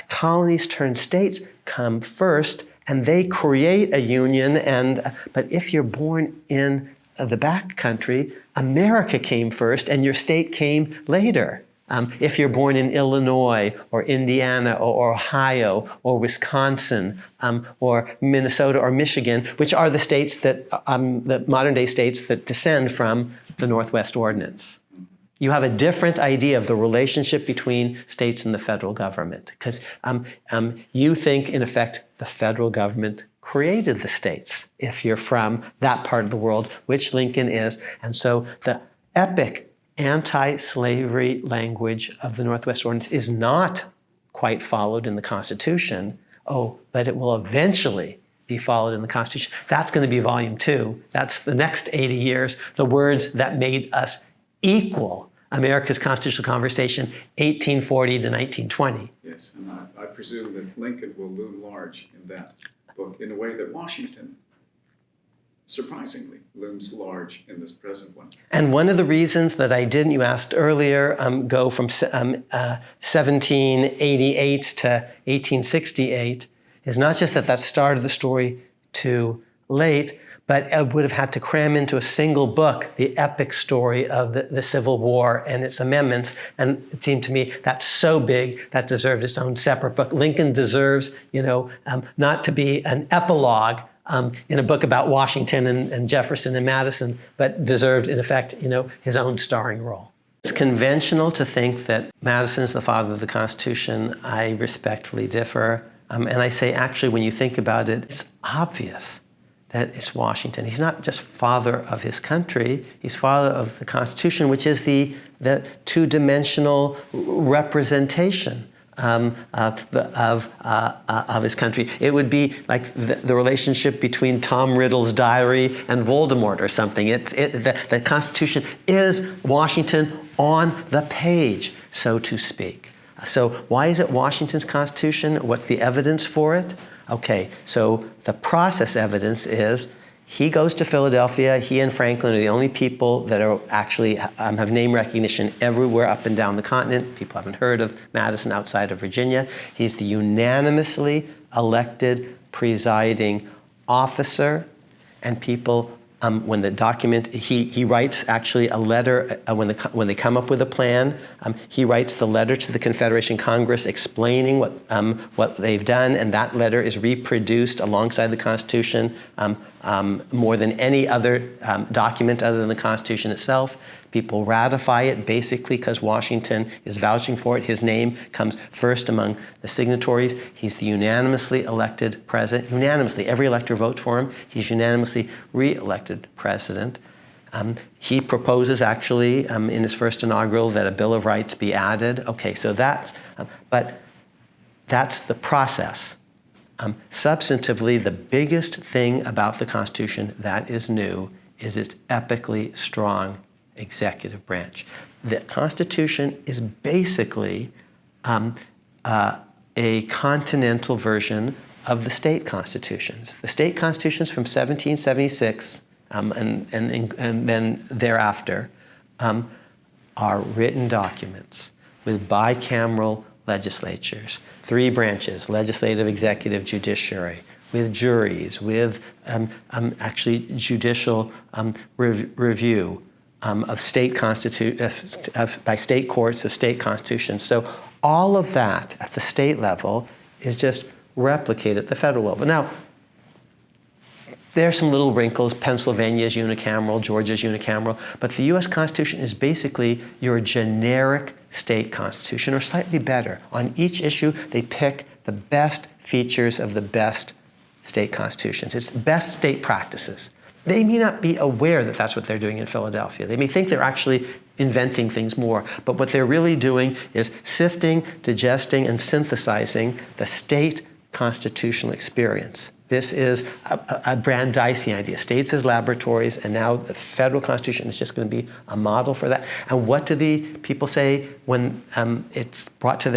colonies turned states come first, and they create a union. But if you're born in the back country, America came first, and your state came later. If you're born in Illinois or Indiana or Ohio or Wisconsin or Minnesota or Michigan, which are the states that, the modern day states that descend from the Northwest Ordinance. You have a different idea of the relationship between states and the federal government because you think, in effect, the federal government created the states if you're from that part of the world, which Lincoln is. And so the epic anti-slavery language of the Northwest Ordinance is not quite followed in the Constitution. Oh, but it will eventually be followed in the Constitution. That's going to be volume 2. That's the next 80 years, the words that made us equal. America's Constitutional Conversation, 1840 to 1920. Yes, and I presume that Lincoln will loom large in that book in a way that Washington surprisingly looms large in this present one. And one of the reasons that I didn't, you asked earlier, go from 1788 to 1868 is not just that started the story too late, but would have had to cram into a single book the epic story of the Civil War and its amendments. And it seemed to me that's so big that deserved its own separate book. Lincoln deserves, not to be an epilogue in a book about Washington and Jefferson and Madison, but deserved, in effect, his own starring role. It's conventional to think that Madison's the father of the Constitution. I respectfully differ. And I say, actually, when you think about it, it's obvious that it's Washington. He's not just father of his country, he's father of the Constitution, which is the two-dimensional representation of his country. It would be like the relationship between Tom Riddle's diary and Voldemort or something. The Constitution is Washington on the page, so to speak. So why is it Washington's Constitution? What's the evidence for it? Okay, so the process evidence is he goes to Philadelphia. He and Franklin are the only people that are actually have name recognition everywhere up and down the continent. People haven't heard of Madison outside of Virginia. He's the unanimously elected presiding officer, and people, when the document, he writes actually a letter when they come up with a plan. He writes the letter to the Confederation Congress explaining what they've done, and that letter is reproduced alongside the Constitution more than any other document other than the Constitution itself. People ratify it basically because Washington is vouching for it. His name comes first among the signatories. He's the unanimously elected president. Unanimously, every elector votes for him. He's unanimously re-elected president. He proposes actually in his first inaugural that a Bill of Rights be added. Okay, so that's the process. Substantively, the biggest thing about the Constitution that is new is its epically strong executive branch. The Constitution is basically a continental version of the state constitutions. The state constitutions from 1776 and then thereafter are written documents with bicameral legislatures, 3 branches, legislative, executive, judiciary, with juries, with actually judicial review of state by state courts of state constitutions. So all of that at the state level is just replicated at the federal level. Now, there are some little wrinkles. Pennsylvania is unicameral, Georgia is unicameral, but the U.S. Constitution is basically your generic state constitution, or slightly better. On each issue, they pick the best features of the best state constitutions. It's best state practices. They may not be aware that that's what they're doing in Philadelphia. They may think they're actually inventing things more, but what they're really doing is sifting, digesting, and synthesizing the state constitutional experience. This is a Brandeisian idea. States as laboratories, and now the federal Constitution is just going to be a model for that. And what do the people say when it's brought to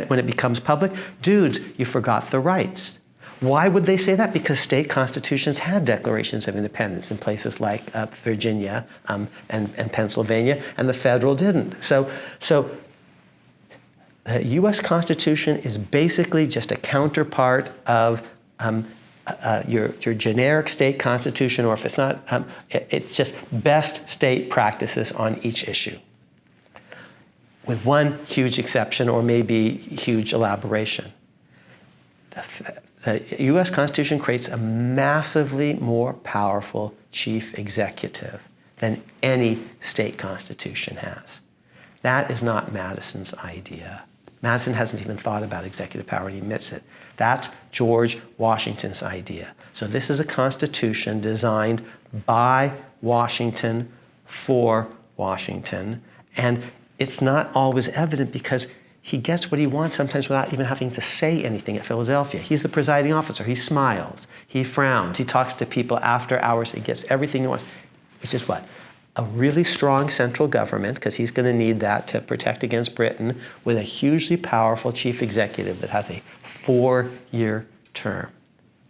when it becomes public? Dudes, you forgot the rights. Why would they say that? Because state constitutions had declarations of independence in places like Virginia and Pennsylvania, and the federal didn't. So the U.S. Constitution is basically just a counterpart of your generic state constitution, or if it's not, it's just best state practices on each issue, with one huge exception or maybe huge elaboration. The U.S. Constitution creates a massively more powerful chief executive than any state constitution has. That is not Madison's idea. Madison hasn't even thought about executive power, and he admits it. That's George Washington's idea. So this is a constitution designed by Washington for Washington, and it's not always evident because he gets what he wants sometimes without even having to say anything at Philadelphia. He's the presiding officer. He smiles. He frowns. He talks to people after hours. He gets everything he wants, which is what? A really strong central government, because he's going to need that to protect against Britain, with a hugely powerful chief executive that has a 4-year term.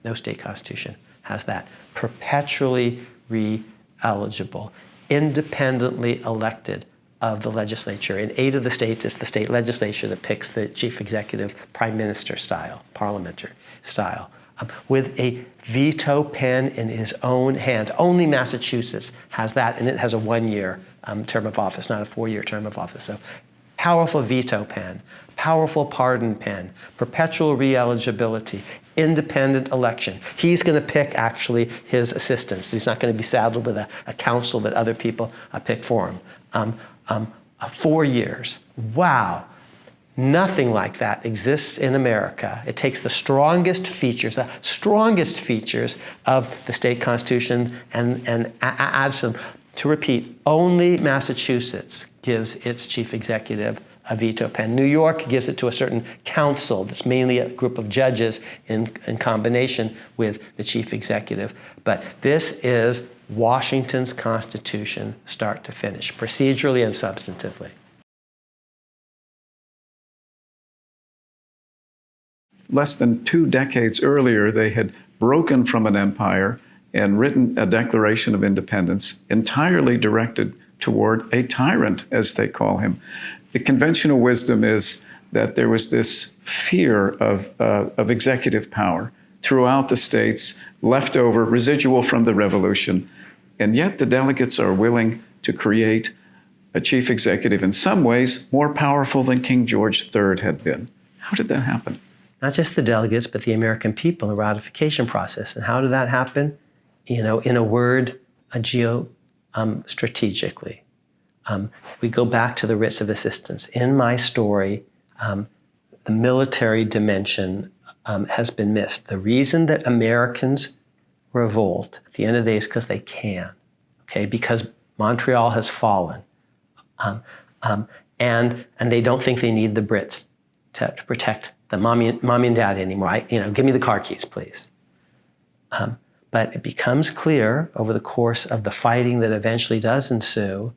No state constitution has that. Perpetually re-eligible, independently elected of the legislature. In 8 of the states, it's the state legislature that picks the chief executive, prime minister style, parliamentary style with a veto pen in his own hand. Only Massachusetts has that, and it has a 1-year term of office, not a 4-year term of office. So powerful veto pen, powerful pardon pen, perpetual re-eligibility, independent election. He's going to pick, actually, his assistants. He's not going to be saddled with a council that other people pick for him. 4 years. Wow. Nothing like that exists in America. It takes the strongest features of the state constitution and adds them. To repeat, only Massachusetts gives its chief executive a veto pen. New York gives it to a certain council that's mainly a group of judges in combination with the chief executive. But this is Washington's Constitution, start to finish, procedurally and substantively. Less than 2 decades earlier, they had broken from an empire and written a Declaration of Independence entirely directed toward a tyrant, as they call him. The conventional wisdom is that there was this fear of executive power throughout the states, left over, residual from the revolution, and yet the delegates are willing to create a chief executive in some ways more powerful than King George III had been. How did that happen? Not just the delegates, but the American people, the ratification process. And how did that happen? In a word, strategically. We go back to the writs of assistance. In my story, the military dimension has been missed. The reason that Americans revolt at the end of the day is because they can, okay? Because Montreal has fallen. And they don't think they need the Brits to protect the mommy and dad anymore. Give me the car keys, please. But it becomes clear over the course of the fighting that eventually does ensue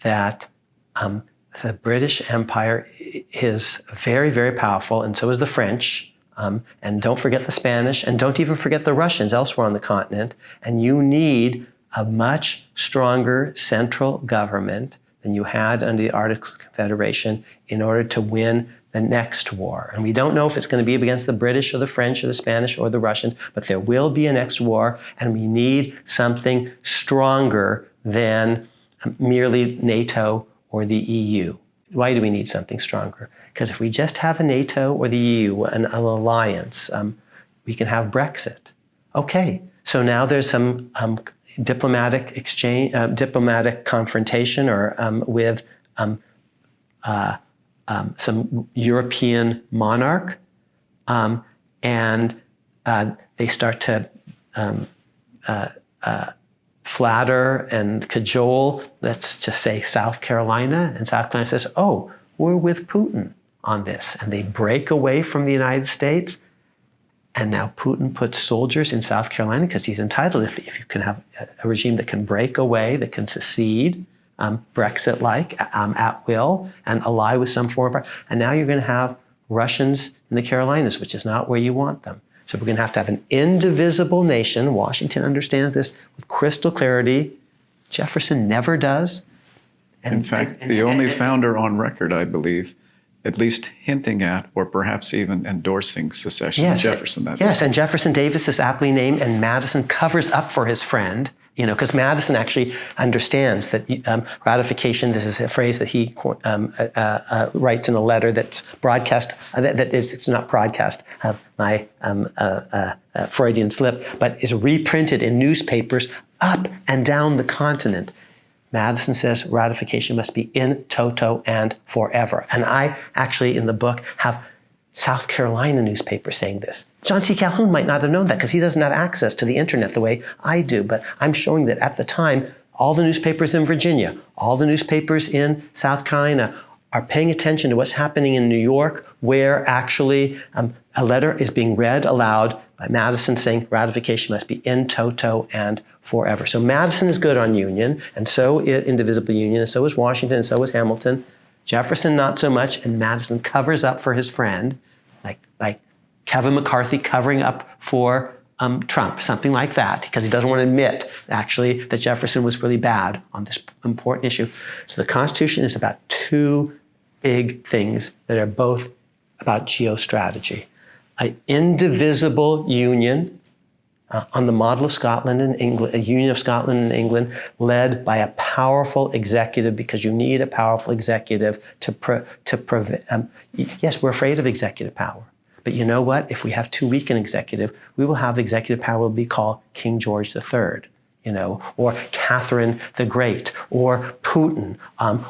that the British Empire is very, very powerful, and so is the French. And don't forget the Spanish, and don't even forget the Russians elsewhere on the continent. And you need a much stronger central government than you had under the Articles of Confederation in order to win the next war. And we don't know if it's going to be against the British or the French or the Spanish or the Russians, but there will be a next war, and we need something stronger than merely NATO or the EU. Why do we need something stronger? Because if we just have a NATO or the EU, an alliance, we can have Brexit. Okay, so now there's some diplomatic exchange, diplomatic confrontation, or with some European monarch, and they start to flatter and cajole, let's just say South Carolina, and South Carolina says, oh, we're with Putin on this. And they break away from the United States, and now Putin puts soldiers in South Carolina because he's entitled, if you can have a regime that can break away, that can secede, Brexit-like, at will, and ally with some foreign power. And now you're going to have Russians in the Carolinas, which is not where you want them. So we're going to have an indivisible nation. Washington understands this with crystal clarity. Jefferson never does. In fact, the only founder on record, I believe, at least hinting at or perhaps even endorsing secession. Yes, Jefferson, that yes, is. And Jefferson Davis is aptly named, and Madison covers up for his friend, because Madison actually understands that ratification, this is a phrase that he writes in a letter that's broadcast, it's not broadcast, my Freudian slip, but is reprinted in newspapers up and down the continent. Madison says ratification must be in toto and forever. And I actually, in the book, have South Carolina newspaper saying this. John T. Calhoun might not have known that because he doesn't have access to the internet the way I do, but I'm showing that at the time, all the newspapers in Virginia, all the newspapers in South Carolina are paying attention to what's happening in New York, where actually a letter is being read aloud by Madison saying ratification must be in toto and forever. So Madison is good on union, and so is indivisible union, and so is Washington, and so is Hamilton. Jefferson, not so much, and Madison covers up for his friend, like Kevin McCarthy covering up for Trump, something like that, because he doesn't want to admit, actually, that Jefferson was really bad on this important issue. So the Constitution is about two big things that are both about geostrategy. an indivisible union on the model of Scotland and England, a union of Scotland and England led by a powerful executive, because you need a powerful executive to prevent. Yes, we're afraid of executive power. But you know what? If we have too weak an executive, we will have executive power will be called King George III, or Catherine the Great, or Putin,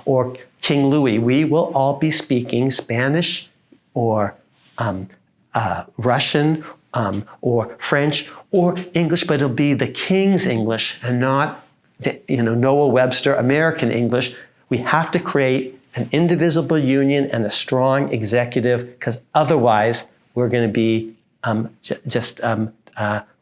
or King Louis. We will all be speaking Spanish or Russian or French or English, but it'll be the King's English and not, Noah Webster American English. We have to create an indivisible union and a strong executive, because otherwise we're going to be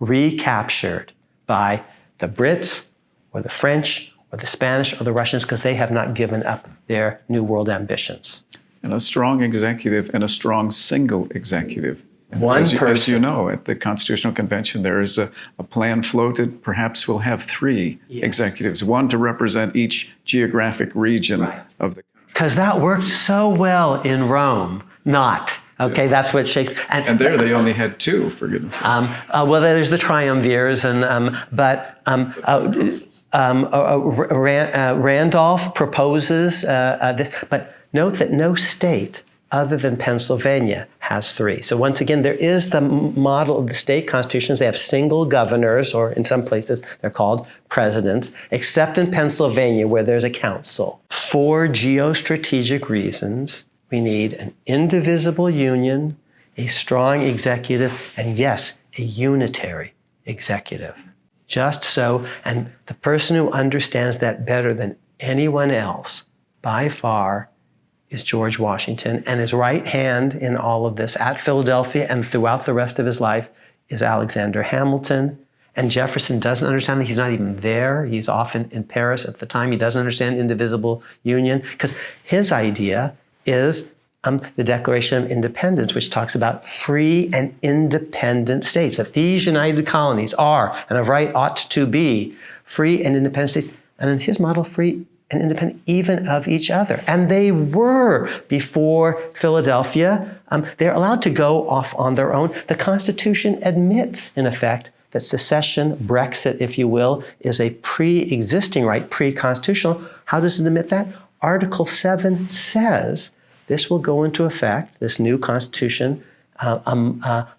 recaptured by the Brits or the French or the Spanish or the Russians, because they have not given up their New World ambitions. And a strong executive and a strong single executive. One person. As you know, at the Constitutional Convention, there is a plan floated. Perhaps we'll have three executives, one to represent each geographic region of the country. Because that worked so well in Rome. Not. Okay, yes. That's what Shakespeare... And there they only had two, for goodness sake. Well, there's the triumvirs, Randolph proposes this, but note that no state other than Pennsylvania has three. So once again, there is the model of the state constitutions. They have single governors, or in some places they're called presidents, except in Pennsylvania where there's a council. For geostrategic reasons, we need an indivisible union, a strong executive, and yes, a unitary executive. Just so, and the person who understands that better than anyone else, by far, is George Washington, and his right hand in all of this at Philadelphia and throughout the rest of his life is Alexander Hamilton. And Jefferson doesn't understand that. He's not even there. He's often in Paris at the time. He doesn't understand indivisible union, because his idea is the Declaration of Independence, which talks about free and independent states, that these united colonies are, and of right ought to be, free and independent states. And in his model, free and independent even of each other. And they were before Philadelphia. They're allowed to go off on their own. The Constitution admits, in effect, that secession, Brexit, if you will, is a pre-existing right, pre-constitutional. How does it admit that? Article 7 says this will go into effect, this new Constitution,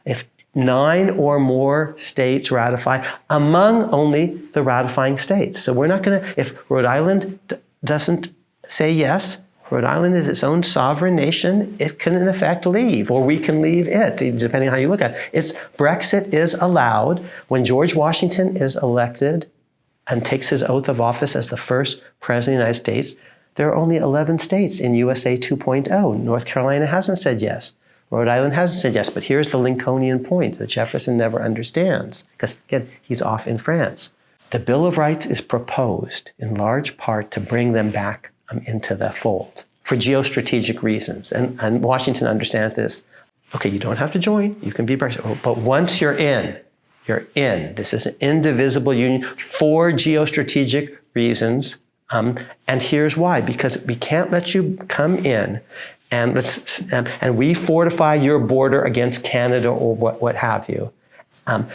if 9 or more states ratify, among only the ratifying states. So we're not going to, if Rhode Island doesn't say yes, Rhode Island is its own sovereign nation, it can in effect leave, or we can leave it, depending on how you look at it. Brexit is allowed. When George Washington is elected and takes his oath of office as the first president of the United States, there are only 11 states in USA 2.0. North Carolina hasn't said yes. Rhode Island hasn't said yes, but here's the Lincolnian point that Jefferson never understands, because again, he's off in France. The Bill of Rights is proposed in large part to bring them back into the fold for geostrategic reasons. And Washington understands this. Okay, you don't have to join, you can be Brexit, but once you're in. This is an indivisible union for geostrategic reasons. And here's why, because we can't let you come in and we fortify your border against Canada or what have you.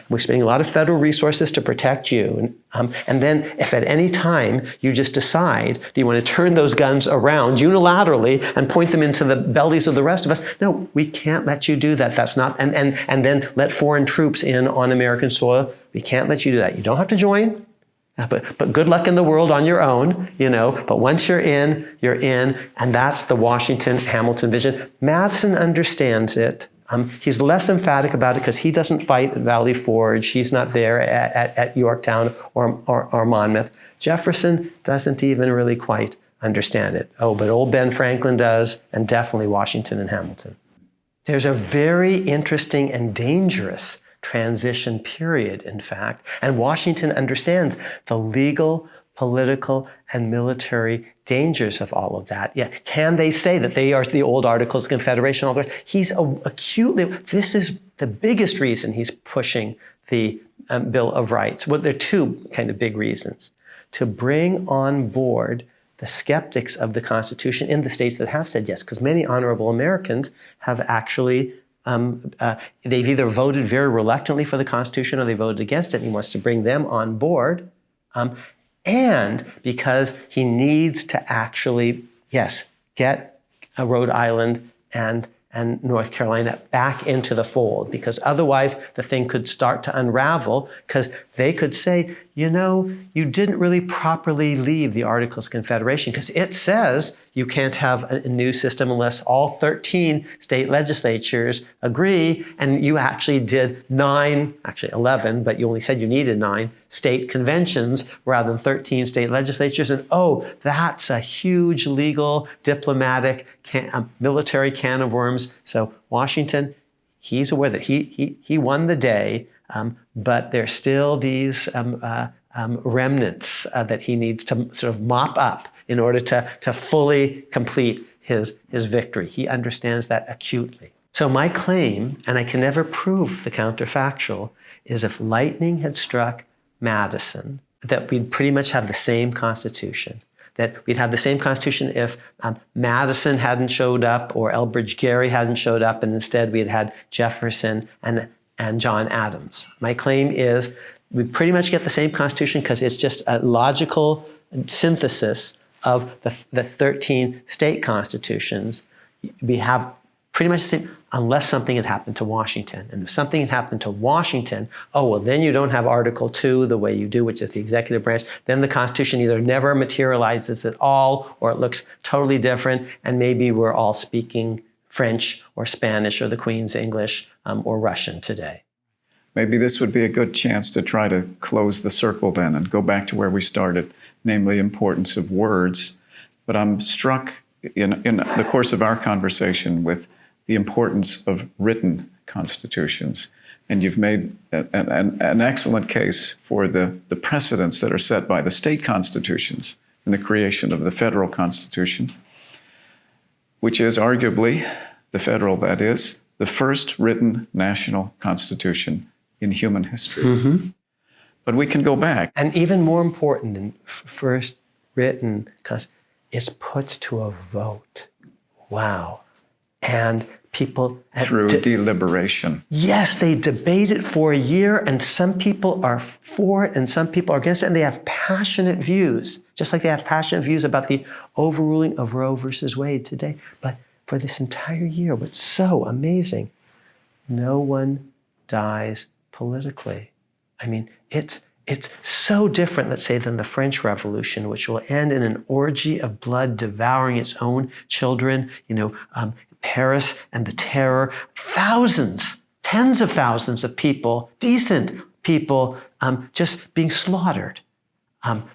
We're spending a lot of federal resources to protect you. And then if at any time you just decide that you want to turn those guns around unilaterally and point them into the bellies of the rest of us, no, we can't let you do that. That's not, and then let foreign troops in on American soil. We can't let you do that. You don't have to join. But good luck in the world on your own, But once you're in, and that's the Washington-Hamilton vision. Madison understands it. He's less emphatic about it because he doesn't fight at Valley Forge. He's not there at Yorktown or Monmouth. Jefferson doesn't even really quite understand it. Oh, but old Ben Franklin does, and definitely Washington and Hamilton. There's a very interesting and dangerous transition period, in fact, and Washington understands the legal, political, and military dangers of all of that. Yeah, can they say that they are the old Articles of Confederation? All that? He's acutely, this is the biggest reason he's pushing the Bill of Rights. Well, there are two kind of big reasons. To bring on board the skeptics of the Constitution in the states that have said yes, because many honorable Americans have actually they've either voted very reluctantly for the Constitution or they voted against it, and he wants to bring them on board. And because he needs to actually, yes, get Rhode Island and North Carolina back into the fold, because otherwise the thing could start to unravel, because they could say, you know, you didn't really properly leave the Articles of Confederation, because it says you can't have a new system unless all 13 state legislatures agree, and you actually did 11, but you only said you needed 9 state conventions rather than 13 state legislatures. And oh, that's a huge legal, diplomatic, military can of worms. So Washington, he's aware that he won the day, but there's still these remnants that he needs to sort of mop up in order to fully complete his victory. He understands that acutely. So my claim, and I can never prove the counterfactual, is if lightning had struck Madison, that we'd pretty much have the same Constitution. That we'd have the same Constitution if Madison hadn't showed up or Elbridge Gerry hadn't showed up, and instead we had Jefferson and John Adams. My claim is we pretty much get the same Constitution because it's just a logical synthesis of the 13 state constitutions. We have pretty much the same, unless something had happened to Washington. And if something had happened to Washington, oh, well, then you don't have Article 2 the way you do, which is the executive branch. Then the Constitution either never materializes at all, or it looks totally different, and maybe we're all speaking French or Spanish or the Queen's English or Russian today. Maybe this would be a good chance to try to close the circle then and go back to where we started, namely importance of words. But I'm struck in the course of our conversation with the importance of written constitutions. And you've made an excellent case for the precedents that are set by the state constitutions in the creation of the federal constitution, which is arguably, the federal that is, the first written national constitution in human history. Mm-hmm. But we can go back. And even more important than first written, it's put to a vote. Wow. And people... Through deliberation. Yes, they debate it for a year, and some people are for it and some people are against it, and they have passionate views, just like they have passionate views about the overruling of Roe versus Wade today. But for this entire year, what's so amazing, no one dies politically. I mean, it's so different, let's say, than the French Revolution, which will end in an orgy of blood devouring its own children, Paris and the terror, thousands, tens of thousands of people, decent people, just being slaughtered.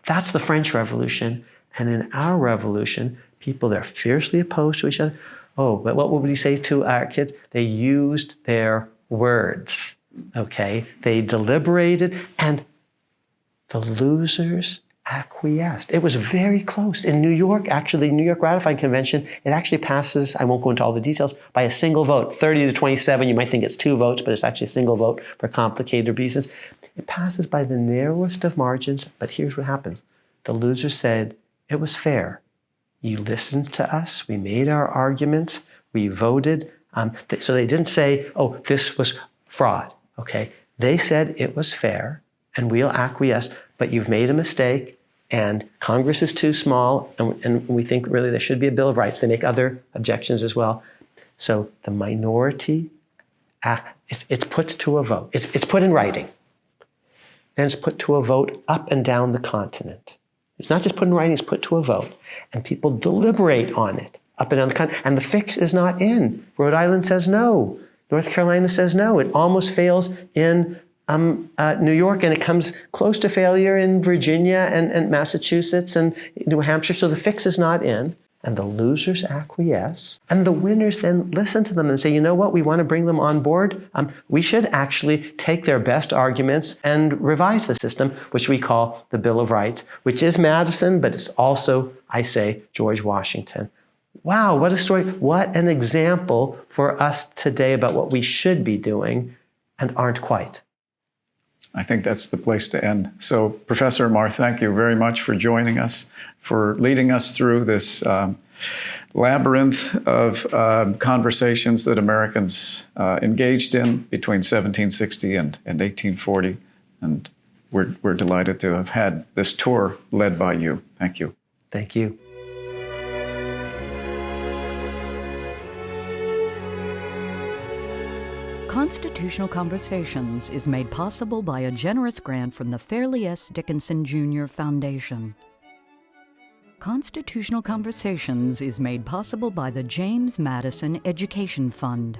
That's the French Revolution. And in our revolution, people, they're fiercely opposed to each other. Oh, but what would we say to our kids? They used their words, okay? They deliberated, and the losers acquiesced. It was very close. In New York, actually, the New York Ratifying Convention, it actually passes, I won't go into all the details, by a single vote, 30 to 27. You might think it's 2 votes, but it's actually a single vote for complicated reasons. It passes by the narrowest of margins, but here's what happens. The losers said, it was fair. You listened to us. We made our arguments. We voted. So they didn't say, oh, this was fraud, okay? They said it was fair, and we'll acquiesce, but you've made a mistake, and Congress is too small, and we think really there should be a Bill of Rights. They make other objections as well. So the minority, it's put to a vote. It's put in writing. Then it's put to a vote up and down the continent. It's not just put in writing, it's put to a vote. And people deliberate on it up and down the continent. And the fix is not in. Rhode Island says no. North Carolina says no. It almost fails in New York, and it comes close to failure in Virginia and Massachusetts and New Hampshire. So the fix is not in. And the losers acquiesce. And the winners then listen to them and say, you know what, we want to bring them on board. We should actually take their best arguments and revise the system, which we call the Bill of Rights, which is Madison, but it's also, I say, George Washington. Wow, what a story. What an example for us today about what we should be doing and aren't quite. I think that's the place to end. So, Professor Amar, thank you very much for joining us, for leading us through this labyrinth of conversations that Americans engaged in between 1760 and 1840. And we're delighted to have had this tour led by you. Thank you. Thank you. Constitutional Conversations is made possible by a generous grant from the Fairleigh S. Dickinson Jr. Foundation. Constitutional Conversations is made possible by the James Madison Education Fund.